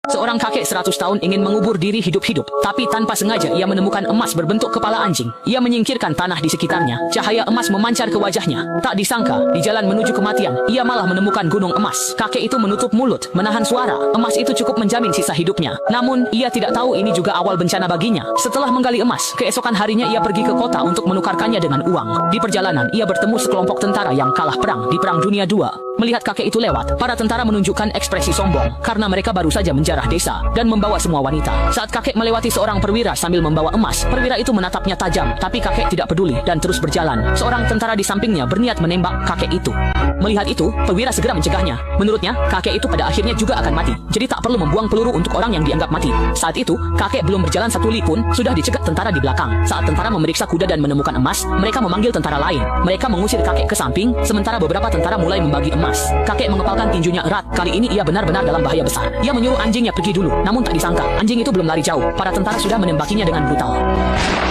Seorang kakek 100 tahun ingin mengubur diri hidup-hidup, tapi tanpa sengaja ia menemukan emas berbentuk kepala anjing. Ia menyingkirkan tanah di sekitarnya. Cahaya emas memancar ke wajahnya. Tak disangka, di jalan menuju kematian, ia malah menemukan gunung emas. Kakek itu menutup mulut, menahan suara. Emas itu cukup menjamin sisa hidupnya. Namun, ia tidak tahu ini juga awal bencana baginya. Setelah menggali emas, keesokan harinya ia pergi ke kota untuk menukarkannya dengan uang. Di perjalanan, ia bertemu sekelompok tentara yang kalah perang di Perang Dunia II. Melihat kakek itu lewat, para tentara menunjukkan ekspresi sombong karena mereka baru saja menjarah desa dan membawa semua wanita. Saat kakek melewati seorang perwira sambil membawa emas, perwira itu menatapnya tajam, tapi kakek tidak peduli dan terus berjalan. Seorang tentara di sampingnya berniat menembak kakek itu. Melihat itu, perwira segera mencegahnya. Menurutnya, kakek itu pada akhirnya juga akan mati, jadi tak perlu membuang peluru untuk orang yang dianggap mati. Saat itu, kakek belum berjalan satu li pun, sudah dicegat tentara di belakang. Saat tentara memeriksa kuda dan menemukan emas, mereka memanggil tentara lain. Mereka mengusir kakek ke samping, sementara beberapa tentara mulai membagi emas. Kakek mengepalkan tinjunya erat. Kali ini ia benar-benar dalam bahaya besar. Ia menyuruh anjingnya pergi dulu. Namun tak disangka, anjing itu belum lari jauh. Para tentara sudah menembakinya dengan brutal.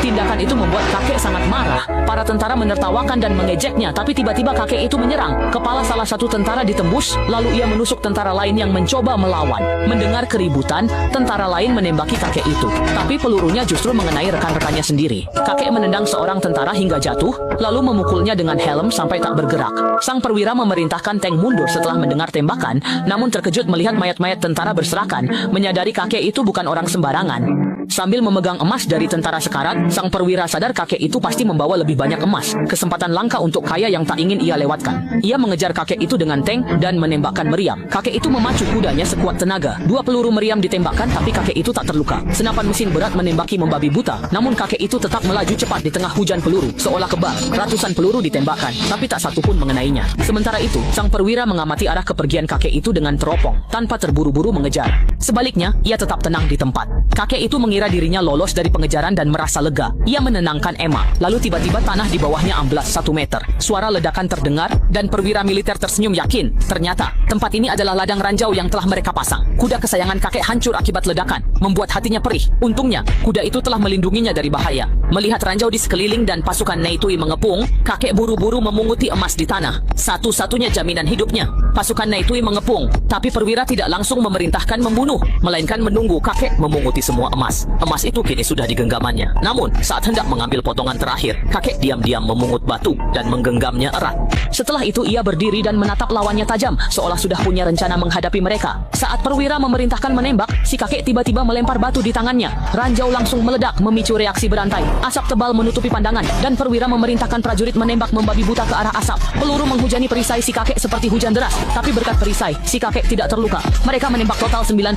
Tindakan itu membuat kakek sangat marah. Para tentara menertawakan dan mengejeknya, tapi tiba-tiba kakek itu menyerang. Kepala salah satu tentara ditembus, lalu ia menusuk tentara lain yang mencoba melawan. Mendengar keributan, tentara lain menembaki kakek itu. Tapi pelurunya justru mengenai rekan-rekannya sendiri. Kakek menendang seorang tentara hingga jatuh, lalu memukulnya dengan helm sampai tak bergerak. Sang perwira memerintahkan tank mundur setelah mendengar tembakan, namun terkejut melihat mayat-mayat tentara berserakan, menyadari kakek itu bukan orang sembarangan. Sambil memegang emas dari tentara sekarat, sang perwira sadar kakek itu pasti membawa lebih banyak emas, kesempatan langka untuk kaya yang tak ingin ia lewatkan. Ia mengejar kakek itu dengan tank dan menembakkan meriam. Kakek itu memacu kudanya sekuat tenaga. 2 peluru meriam ditembakkan, tapi kakek itu tak terluka. Senapan mesin berat menembaki membabi buta, namun kakek itu tetap melaju cepat di tengah hujan peluru, seolah kebal. Ratusan peluru ditembakkan, tapi tak satu pun mengenainya. Sementara itu, sang perwira mengamati arah kepergian kakek itu dengan teropong, tanpa terburu-buru mengejar. Sebaliknya, ia tetap tenang di tempat. Kakek itu mengira dirinya lolos dari pengejaran dan merasa lega. Ia menenangkan Emma. Lalu tiba-tiba tanah di bawahnya amblas 1 meter. Suara ledakan terdengar dan perwira militer tersenyum yakin. Ternyata, tempat ini adalah ladang ranjau yang telah mereka pasang. Kuda kesayangan kakek hancur akibat ledakan, membuat hatinya perih. Untungnya, kuda itu telah melindunginya dari bahaya. Melihat ranjau di sekeliling dan pasukan Neitui mengepung, kakek buru-buru memunguti emas di tanah. Satu-satunya jaminan hidupnya. Pasukan Neitui mengepung, tapi perwira tidak langsung memerintahkan membunuh, melainkan menunggu kakek memunguti semua emas. Emas itu kini sudah di genggamannya. Namun, saat hendak mengambil potongan terakhir, kakek diam-diam memungut batu dan menggenggamnya erat. Setelah itu ia berdiri dan menatap lawannya tajam, seolah sudah punya rencana menghadapi mereka. Saat perwira memerintahkan menembak, si kakek tiba-tiba melempar batu di tangannya. Ranjau langsung meledak, memicu reaksi berantai. Asap tebal menutupi pandangan, dan perwira memerintahkan prajurit menembak membabi buta ke arah asap. Peluru menghujani perisai si kakek seperti hujan deras, tapi berkat perisai, si kakek tidak terluka. Mereka menembak total 99